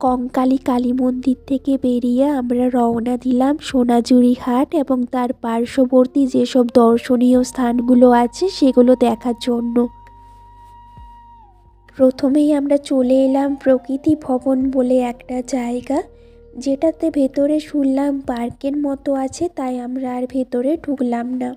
কঙ্কালী কালী মন্দির থেকে বেরিয়ে আমরা রওনা দিলাম সোনাঝুরি হাট এবং তার পার্শ্ববর্তী যেসব দর্শনীয় স্থানগুলো আছে সেগুলো দেখার জন্য। প্রথমেই আমরা চলে এলাম প্রকৃতি ভবন বলে একটা জায়গা, যেটাতে ভেতরে শুনলাম পার্কের মতো আছে, তাই আমরা আর ভেতরে ঢুকলাম না।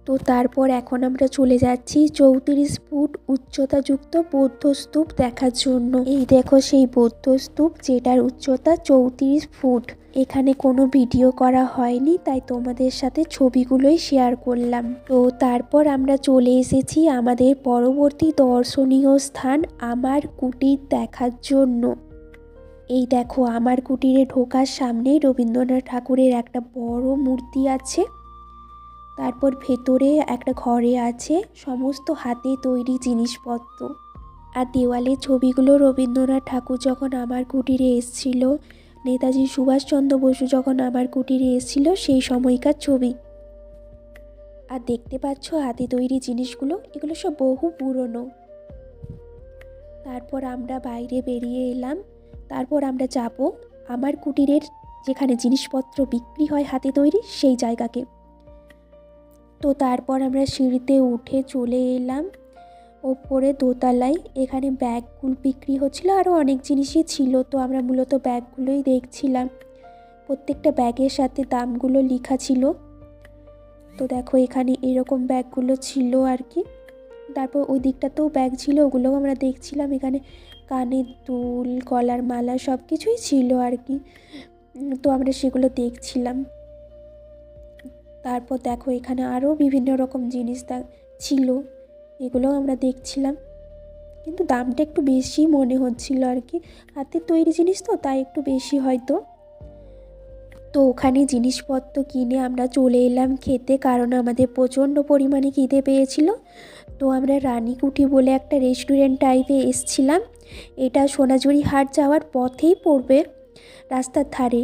তো তারপর এখন আমরা চলে যাচ্ছি 34 ফুট উচ্চতাযুক্ত বৌদ্ধ স্তূপ দেখার জন্য। এই দেখো সেই বৌদ্ধ স্তূপ, যেটার উচ্চতা 34 ফুট। এখানে কোনো ভিডিও করা হয়নি, তাই তোমাদের সাথে ছবিগুলোই শেয়ার করলাম। তো তারপর আমরা চলে এসেছি আমাদের পরবর্তী দর্শনীয় স্থান আমার কুটির দেখার জন্য। এই দেখো আমার কুটিরে ঢোকার সামনেই রবীন্দ্রনাথ ঠাকুরের একটা বড় মূর্তি আছে। তারপর ভেতরে একটা ঘরে আছে সমস্ত হাতে তৈরি জিনিসপত্র। আর দেওয়ালের ছবিগুলো রবীন্দ্রনাথ ঠাকুর যখন আমার কুটিরে এসেছিল, নেতাজি সুভাষচন্দ্র বসু যখন আমার কুটিরে এসেছিল সেই সময়কার ছবি। আর দেখতে পাচ্ছ হাতে তৈরি জিনিসগুলো, এগুলো সব বহু পুরনো। তারপর আমরা বাইরে বেরিয়ে এলাম। তারপর আমরা যাব আমার কুটিরের যেখানে জিনিসপত্র বিক্রি হয় হাতে তৈরি সেই জায়গাকে। তো তারপর আমরা সিঁড়িতে উঠে চলে এলাম ওপরে দোতলায়। এখানে ব্যাগগুলো বিক্রি হচ্ছিল, আরও অনেক জিনিসই ছিল। তো আমরা মূলত ব্যাগগুলোই দেখছিলাম, প্রত্যেকটা ব্যাগের সাথে দামগুলো লেখা ছিল। তো দেখো এখানে এরকম ব্যাগগুলো ছিল আর কি। তারপর ওই দিকটাতেও ব্যাগ ছিল, ওগুলোও আমরা দেখছিলাম। এখানে কানের দুল, গলার মালা সব কিছুই ছিল আর কি। তো আমরা সেগুলো দেখছিলাম। তারপর দেখো এখানে আরও বিভিন্ন রকম জিনিস ছিল, এগুলোও আমরা দেখছিলাম। কিন্তু দামটা একটু বেশি মনে হচ্ছিল আর কি, হাতের তৈরি জিনিস তো তাই একটু বেশি হয়তো। তো ওখানে জিনিসপত্র কিনে আমরা চলে এলাম খেতে, কারণ আমাদের প্রচণ্ড পরিমাণে খিদে পেয়েছিল। তো আমরা রানীকুঠি বলে একটা রেস্টুরেন্ট টাইপে এসছিলাম। এটা সোনাঝুরি হাট যাওয়ার পথেই পড়বে, রাস্তার ধারে।